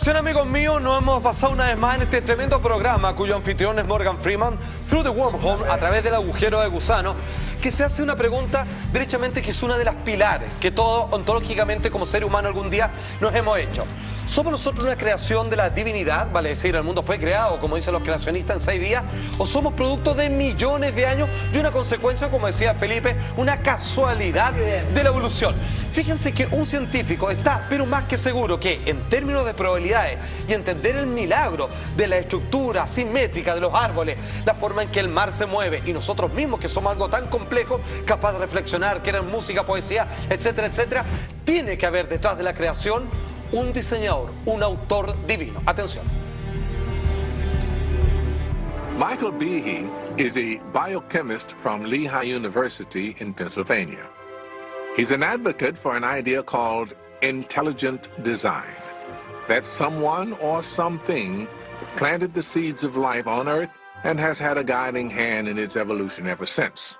Atención amigos míos, nos hemos basado una vez más en este tremendo programa cuyo anfitrión es Morgan Freeman, Through the Wormhole, a través del agujero de gusano, que se hace una pregunta derechamente que es una de las pilares que todos ontológicamente como ser humano algún día nos hemos hecho. ¿Somos nosotros una creación de la divinidad? Vale decir, el mundo fue creado, como dicen los creacionistas, en 6 días. ¿O somos producto de millones de años y una consecuencia, como decía Felipe, una casualidad de la evolución? Fíjense que un científico está, pero más que seguro, que en términos de probabilidades y entender el milagro de la estructura simétrica de los árboles, la forma en que el mar se mueve y nosotros mismos, que somos algo tan complejo, capaz de reflexionar, que era música, poesía, etcétera, etcétera, tiene que haber detrás de la creación un diseñador, un autor divino. Atención. Michael Behe is a biochemist from Lehigh University in Pennsylvania. He's an advocate for an idea called intelligent design, that someone or something planted the seeds of life on Earth and has had a guiding hand in its evolution ever since.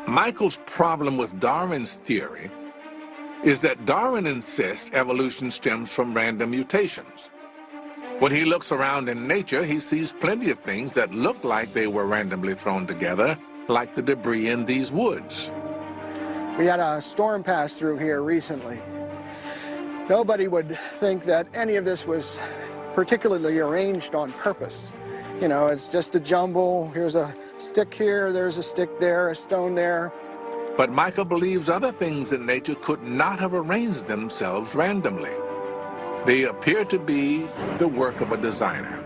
Michael's problem with Darwin's theory is that Darwin insists evolution stems from random mutations. When he looks around in nature, he sees plenty of things that look like they were randomly thrown together, like the debris in these woods. We had a storm pass through here recently. Nobody would think that any of this was particularly arranged on purpose. You know, it's just a jumble. Here's a stick here, there's a stick there, a stone there. But Michael believes other things in nature could not have arranged themselves randomly. They appear to be the work of a designer.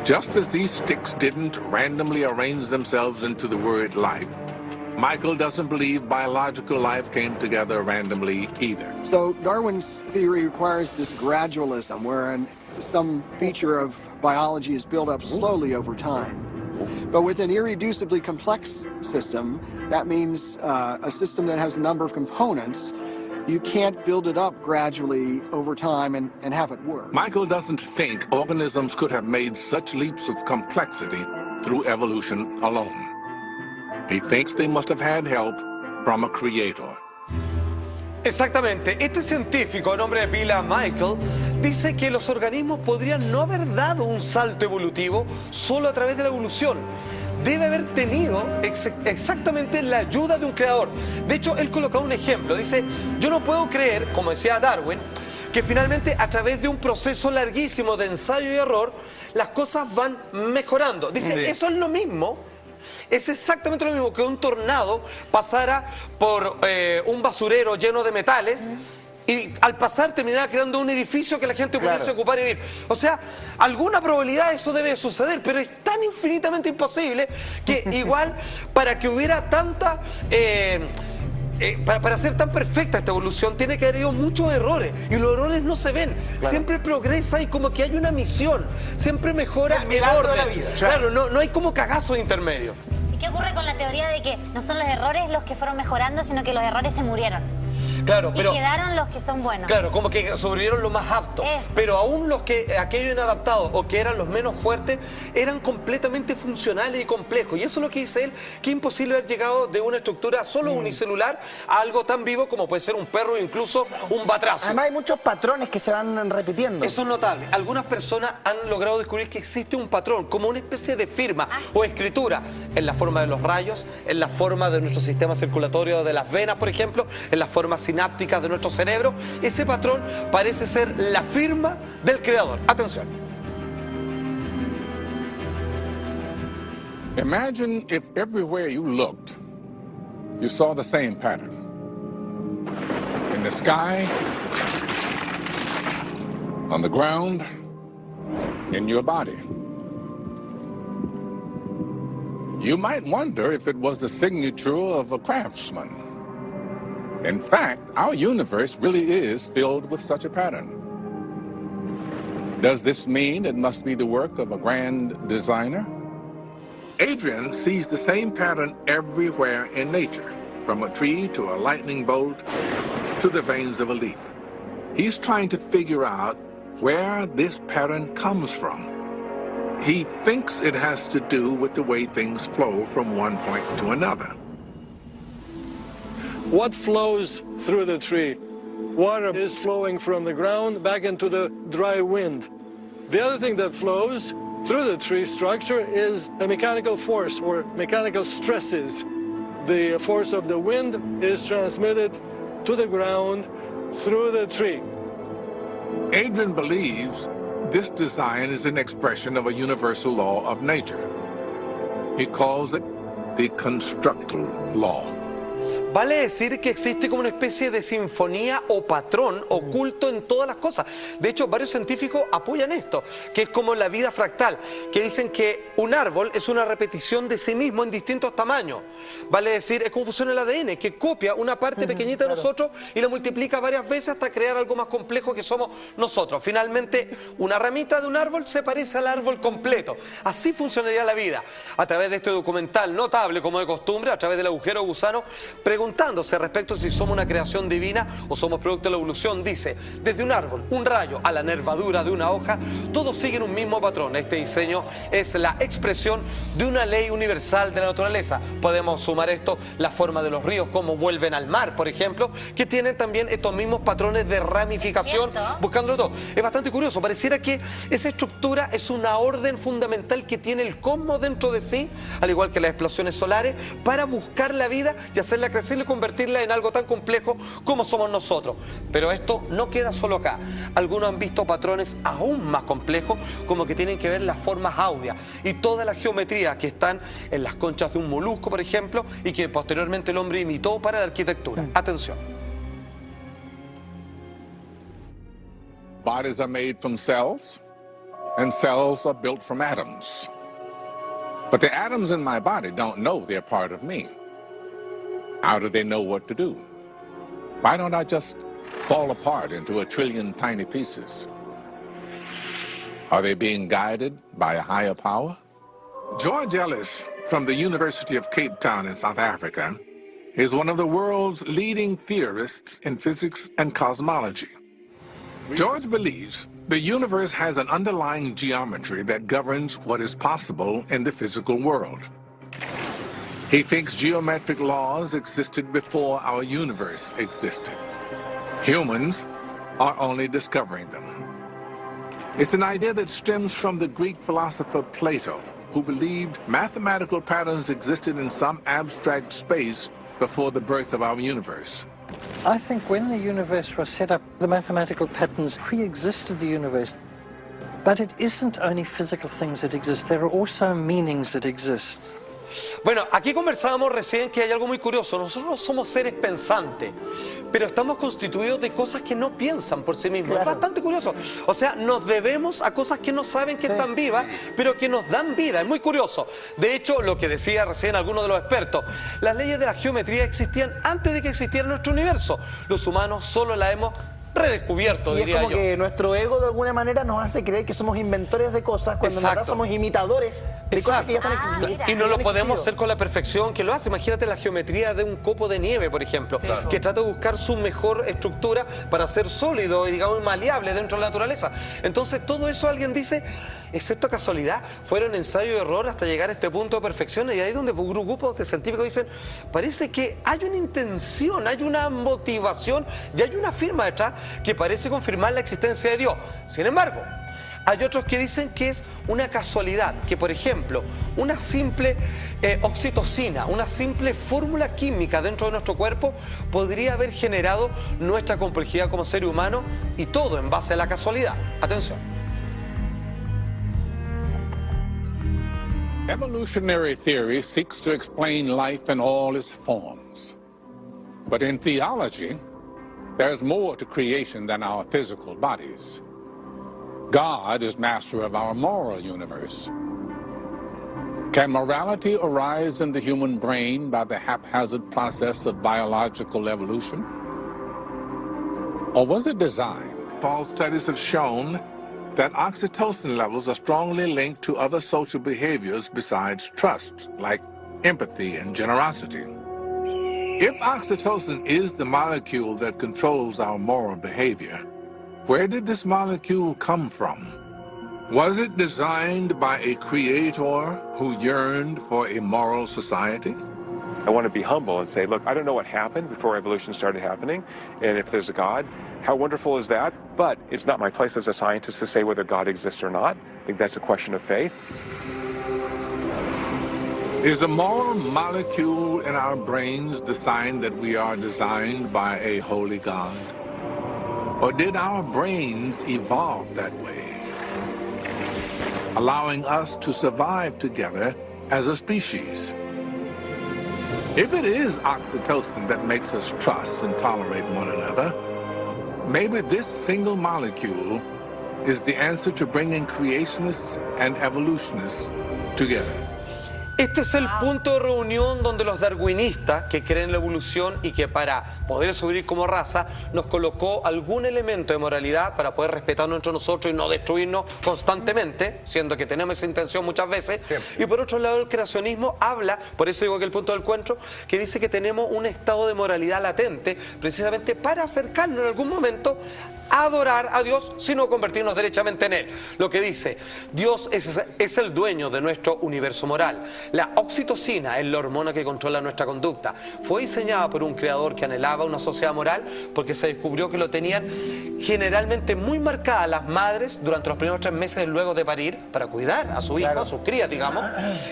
Just as these sticks didn't randomly arrange themselves into the word life, Michael doesn't believe biological life came together randomly either. So Darwin's theory requires this gradualism, wherein some feature of biology is built up slowly over time. But with an irreducibly complex system, that means a system that has a number of components. You can't build it up gradually over time and have it work. Michael doesn't think organisms could have made such leaps of complexity through evolution alone. He thinks they must have had help from a creator. Exactamente. Este científico, de nombre de pila Michael, dice que los organismos podrían no haber dado un salto evolutivo solo a través de la evolución. Debe haber tenido exactamente la ayuda de un creador. De hecho, él colocaba un ejemplo. Dice, yo no puedo creer, como decía Darwin, que finalmente a través de un proceso larguísimo de ensayo y error, las cosas van mejorando. Dice, eso es lo mismo. Es exactamente lo mismo que un tornado pasara por un basurero lleno de metales y al pasar terminara creando un edificio que la gente pudiese ocupar y vivir. O sea, alguna probabilidad eso debe suceder, pero es tan infinitamente imposible que igual para que hubiera tanta... para ser tan perfecta esta evolución tiene que haber habido muchos errores y los errores no se ven, siempre progresa y como que hay una misión, siempre mejora el orden de la vida. Claro, no hay como cagazos intermedios. ¿Y qué ocurre con la teoría de que no son los errores los que fueron mejorando, sino que los errores se murieron? Claro, pero... Y quedaron los que son buenos. Claro, como que sobrevivieron los más aptos. Eso. Pero aún los que, aquellos inadaptados o que eran los menos fuertes, eran completamente funcionales y complejos. Y eso es lo que dice él, que es imposible haber llegado de una estructura solo unicelular a algo tan vivo como puede ser un perro o incluso un batrazo. Además hay muchos patrones que se van repitiendo. Eso es notable. Algunas personas han logrado descubrir que existe un patrón, como una especie de firma o escritura, en la forma de los rayos, en la forma de nuestro sistema circulatorio de las venas, por ejemplo, en la forma sinápticas de nuestro cerebro. Ese patrón parece ser la firma del creador. Atención. Imagine if everywhere you looked, you saw the same pattern. In the sky, on the ground, in your body. You might wonder if it was the signature of a craftsman. In fact, our universe really is filled with such a pattern. Does this mean it must be the work of a grand designer? Adrian sees the same pattern everywhere in nature, from a tree to a lightning bolt to the veins of a leaf. He's trying to figure out where this pattern comes from. He thinks it has to do with the way things flow from one point to another. What flows through the tree? Water is flowing from the ground back into the dry wind. The other thing that flows through the tree structure is a mechanical force or mechanical stresses. The force of the wind is transmitted to the ground through the tree. Adrian believes this design is an expression of a universal law of nature. He calls it the constructal law. Vale decir que existe como una especie de sinfonía o patrón oculto en todas las cosas. De hecho, varios científicos apoyan esto, que es como la vida fractal, que dicen que un árbol es una repetición de sí mismo en distintos tamaños. Vale decir, es como funciona el ADN, que copia una parte pequeñita de nosotros y la multiplica varias veces hasta crear algo más complejo que somos nosotros. Finalmente, una ramita de un árbol se parece al árbol completo. Así funcionaría la vida. A través de este documental notable, como de costumbre, a través del agujero de gusano, preguntándose respecto a si somos una creación divina o somos producto de la evolución, dice, desde un árbol, un rayo, a la nervadura de una hoja, todos siguen un mismo patrón. Este diseño es la expresión de una ley universal de la naturaleza. Podemos sumar esto, la forma de los ríos, cómo vuelven al mar, por ejemplo, que tienen también estos mismos patrones de ramificación, buscándolo todo. Es bastante curioso, pareciera que esa estructura es una orden fundamental que tiene el cosmos dentro de sí, al igual que las explosiones solares, para buscar la vida y hacerla crecer y convertirla en algo tan complejo como somos nosotros. Pero esto no queda solo acá. Algunos han visto patrones aún más complejos, como que tienen que ver las formas áureas y toda la geometría que están en las conchas de un molusco, por ejemplo, y que posteriormente el hombre imitó para la arquitectura. Atención. Bodies are made from cells, and cells are built from atoms. But the atoms in my body don't know they're part of me. How do they know what to do? Why don't I just fall apart into a trillion tiny pieces? Are they being guided by a higher power? George Ellis, from the University of Cape Town in South Africa, is one of the world's leading theorists in physics and cosmology. George believes the universe has an underlying geometry that governs what is possible in the physical world. He thinks geometric laws existed before our universe existed. Humans are only discovering them. It's an idea that stems from the Greek philosopher Plato, who believed mathematical patterns existed in some abstract space before the birth of our universe. I think when the universe was set up, the mathematical patterns pre-existed the universe. But it isn't only physical things that exist, there are also meanings that exist. Bueno, aquí conversábamos recién que hay algo muy curioso. Nosotros no somos seres pensantes, pero estamos constituidos de cosas que no piensan por sí mismos. Claro. Es bastante curioso. O sea, nos debemos a cosas que no saben que están vivas, pero que nos dan vida. Es muy curioso. De hecho, lo que decía recién algunos de los expertos, las leyes de la geometría existían antes de que existiera nuestro universo. Los humanos solo la hemos redescubierto, y diría es como yo. Que nuestro ego de alguna manera nos hace creer que somos inventores de cosas cuando en verdad somos imitadores de cosas que ya están y no lo podemos hacer con la perfección que lo hace. Imagínate la geometría de un copo de nieve, por ejemplo, que trata de buscar su mejor estructura para ser sólido y digamos maleable dentro de la naturaleza. Entonces todo eso alguien dice, excepto casualidad, fueron ensayo y error hasta llegar a este punto de perfección, y ahí es donde grupos de científicos dicen, parece que hay una intención, hay una motivación y hay una firma detrás que parece confirmar la existencia de Dios. Sin embargo, hay otros que dicen que es una casualidad, que por ejemplo, una simple oxitocina, una simple fórmula química dentro de nuestro cuerpo podría haber generado nuestra complejidad como ser humano, y todo en base a la casualidad. Atención. Evolutionary theory seeks to explain life in all its forms. But in theology, there's more to creation than our physical bodies. God is master of our moral universe. Can morality arise in the human brain by the haphazard process of biological evolution? Or was it designed? Paul's studies have shown that oxytocin levels are strongly linked to other social behaviors besides trust, like empathy and generosity. If oxytocin is the molecule that controls our moral behavior, where did this molecule come from? Was it designed by a creator who yearned for a moral society? I want to be humble and say, look, I don't know what happened before evolution started happening, and if there's a God, how wonderful is that? But it's not my place as a scientist to say whether God exists or not. I think that's a question of faith. Is the moral molecule in our brains the sign that we are designed by a holy God? Or did our brains evolve that way, allowing us to survive together as a species? If it is oxytocin that makes us trust and tolerate one another, maybe this single molecule is the answer to bringing creationists and evolutionists together. Este es el punto de reunión donde los darwinistas, que creen en la evolución y que para poder sobrevivir como raza, nos colocó algún elemento de moralidad para poder respetarnos entre nosotros y no destruirnos constantemente, siendo que tenemos esa intención muchas veces. Siempre. Y por otro lado, el creacionismo habla, por eso digo que el punto del encuentro, que dice que tenemos un estado de moralidad latente, precisamente para acercarnos en algún momento a adorar a Dios, sino convertirnos derechamente en Él. Lo que dice, Dios es el dueño de nuestro universo moral. La oxitocina es la hormona que controla nuestra conducta. Fue diseñada por un creador que anhelaba una sociedad moral porque se descubrió que lo tenían generalmente muy marcadas las madres durante los primeros 3 meses luego de parir para cuidar a su hijo, a sus crías, digamos.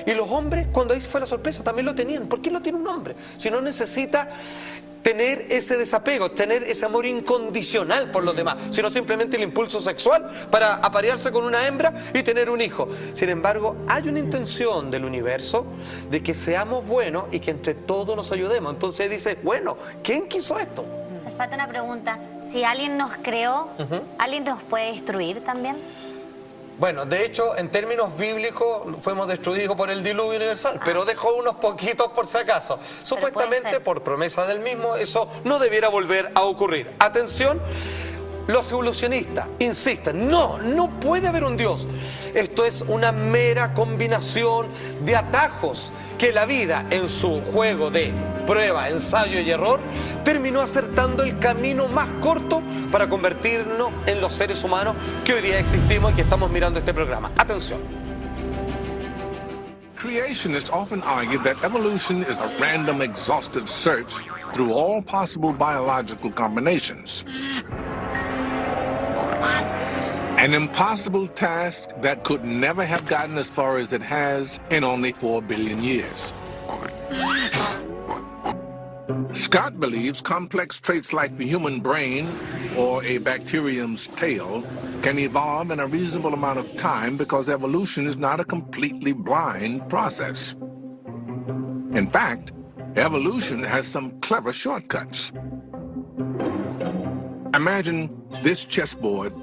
Y los hombres, cuando ahí fue la sorpresa, también lo tenían. ¿Por qué lo tiene un hombre? Si no necesita tener ese desapego, tener ese amor incondicional por los demás, sino simplemente el impulso sexual para aparearse con una hembra y tener un hijo. Sin embargo, hay una intención del universo de que seamos buenos y que entre todos nos ayudemos. Entonces dice, bueno, ¿quién quiso esto? Me falta una pregunta. Si alguien nos creó, ¿alguien nos puede destruir también? Bueno, de hecho, en términos bíblicos, fuimos destruidos por el diluvio universal, pero dejó unos poquitos por si acaso. Supuestamente, por promesa del mismo, eso no debiera volver a ocurrir. Atención, los evolucionistas insisten, no puede haber un Dios. Esto es una mera combinación de atajos que la vida, en su juego de prueba, ensayo y error, terminó acertando el camino más corto para convertirnos en los seres humanos que hoy día existimos y que estamos mirando este programa. Atención. Creationists often argue that evolution is a random, exhaustive search through all possible biological combinations. An impossible task that could never have gotten as far as it has in only 4 billion years. Scott believes complex traits like the human brain or a bacterium's tail can evolve in a reasonable amount of time because evolution is not a completely blind process. In fact, evolution has some clever shortcuts. Imagine this chessboard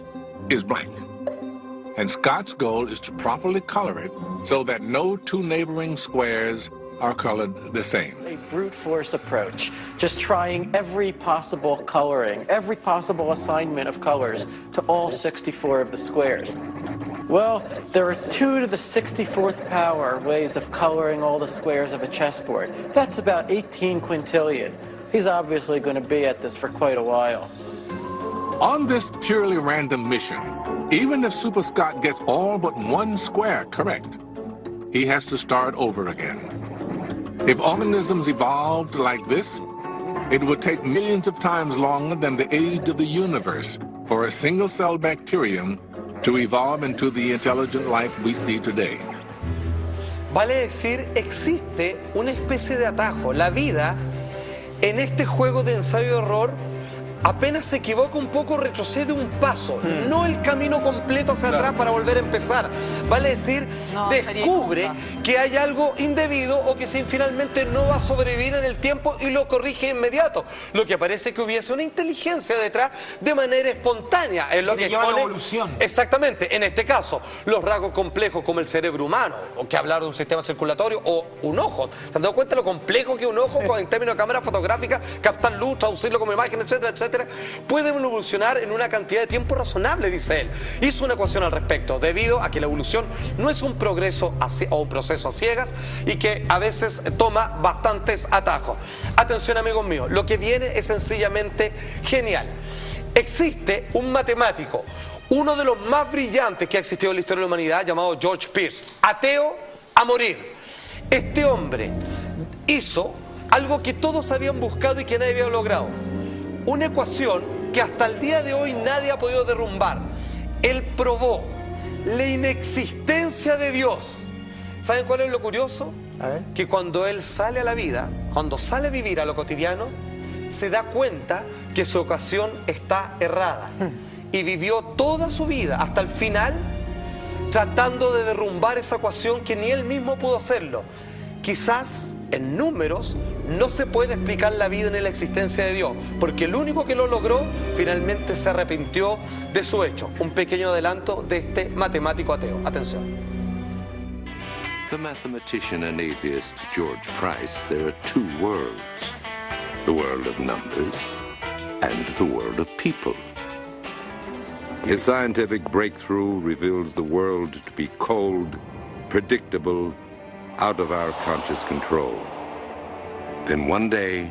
is blank, and Scott's goal is to properly color it so that no 2 neighboring squares are colored the same. A brute force approach, just trying every possible coloring, every possible assignment of colors to all 64 of the squares. Well, there are 2 to the 64th power ways of coloring all the squares of a chessboard. That's about 18 quintillion. He's obviously going to be at this for quite a while. On this purely random mission, even if Super Scott gets all but 1 square correct, he has to start over again. If organisms evolved like this, it would take millions of times longer than the age of the universe for a single-cell bacterium to evolve into the intelligent life we see today. Vale decir, existe una especie de atajo. La vida, en este juego de ensayo-error, apenas se equivoca un poco, retrocede un paso, no el camino completo hacia atrás para volver a empezar. Vale decir, descubre que hay algo indebido o que finalmente no va a sobrevivir en el tiempo y lo corrige inmediato. Lo que parece que hubiese una inteligencia detrás de manera espontánea. Es lo que expone, evolución. Exactamente, en este caso, los rasgos complejos como el cerebro humano, o que hablar de un sistema circulatorio o un ojo. ¿Se han dado cuenta lo complejo que un ojo en términos de cámara fotográfica, captar luz, traducirlo como imagen, etcétera, etcétera? Pueden evolucionar en una cantidad de tiempo razonable, dice él. Hizo una ecuación al respecto, debido a que la evolución no es un progreso o un proceso a ciegas y que a veces toma bastantes atajos. Atención, amigos míos, lo que viene es sencillamente genial. Existe un matemático, uno de los más brillantes que ha existido en la historia de la humanidad, llamado George Peirce, ateo a morir. Este hombre hizo algo que todos habían buscado y que nadie había logrado. Una ecuación que hasta el día de hoy nadie ha podido derrumbar. Él probó la inexistencia de Dios. ¿Saben cuál es lo curioso? A ver. Que cuando él sale a la vida, cuando sale a vivir a lo cotidiano, se da cuenta que su ecuación está errada. Y vivió toda su vida, hasta el final, tratando de derrumbar esa ecuación que ni él mismo pudo hacerlo. Quizás en números no se puede explicar la vida ni la existencia de Dios, porque el único que lo logró finalmente se arrepintió de su hecho. Un pequeño adelanto de este matemático ateo. Atención. The mathematician and atheist George Price, there are two worlds, the world of numbers and the world of people. His scientific breakthrough reveals the world to be cold, predictable, out of our conscious control. Then one day,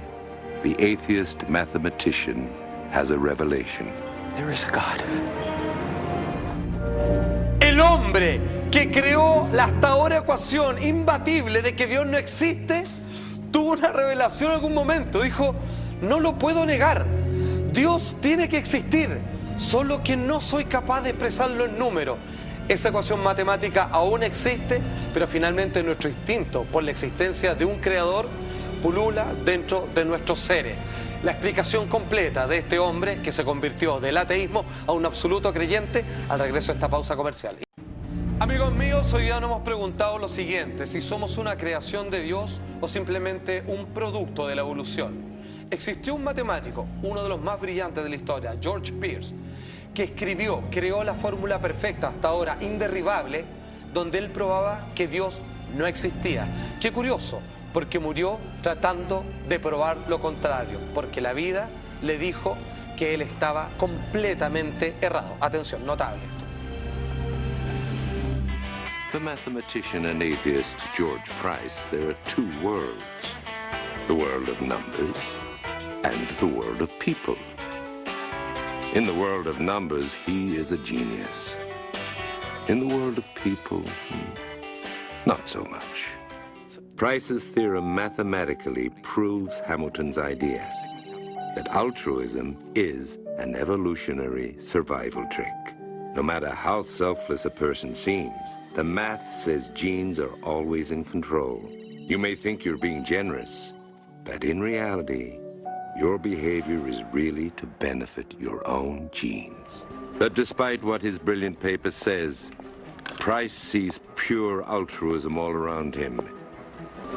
the atheist mathematician has a revelation. There is a God. El hombre que creó la hasta ahora ecuación imbatible de que Dios no existe, tuvo una revelación en algún momento. Dijo, no lo puedo negar, Dios tiene que existir, solo que no soy capaz de expresarlo en números. Esa ecuación matemática aún existe, pero finalmente nuestro instinto por la existencia de un creador pulula dentro de nuestros seres. La explicación completa de este hombre que se convirtió del ateísmo a un absoluto creyente al regreso de esta pausa comercial. Amigos míos, hoy día nos hemos preguntado lo siguiente: si somos una creación de Dios o simplemente un producto de la evolución. Existió un matemático, uno de los más brillantes de la historia, George Peirce, que creó la fórmula perfecta, hasta ahora inderribable, donde él probaba que Dios no existía. Qué curioso, porque murió tratando de probar lo contrario, porque la vida le dijo que él estaba completamente errado. Atención, notable esto. The mathematician and atheist George Price, there are two worlds, the world of numbers and the world of people. In the world of numbers, he is a genius. In the world of people, not so much. Price's theorem mathematically proves Hamilton's idea that altruism is an evolutionary survival trick. No matter how selfless a person seems, the math says genes are always in control. You may think you're being generous, but in reality, your behavior is really to benefit your own genes. But despite what his brilliant paper says, Price sees pure altruism all around him.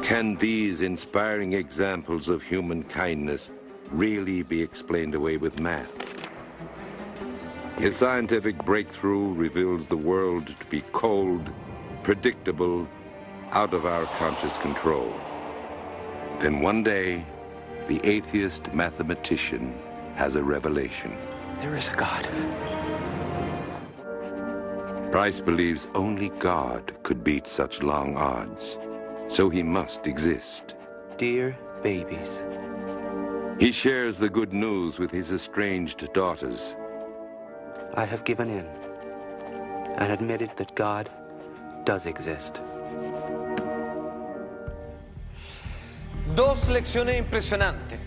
Can these inspiring examples of human kindness really be explained away with math? His scientific breakthrough reveals the world to be cold, predictable, out of our conscious control. Then one day, the atheist mathematician has a revelation. There is a God. Price believes only God could beat such long odds, so he must exist. Dear babies. He shares the good news with his estranged daughters. I have given in and admitted that God does exist. Dos lecciones impresionantes.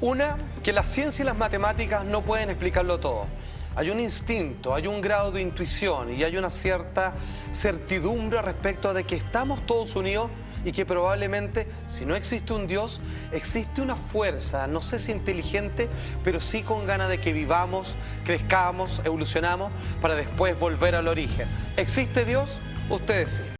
Una, que la ciencia y las matemáticas no pueden explicarlo todo. Hay un instinto, hay un grado de intuición y hay una cierta certidumbre respecto de que estamos todos unidos y que probablemente, si no existe un Dios, existe una fuerza, no sé si inteligente, pero sí con ganas de que vivamos, crezcamos, evolucionamos, para después volver al origen. ¿Existe Dios? Ustedes sí.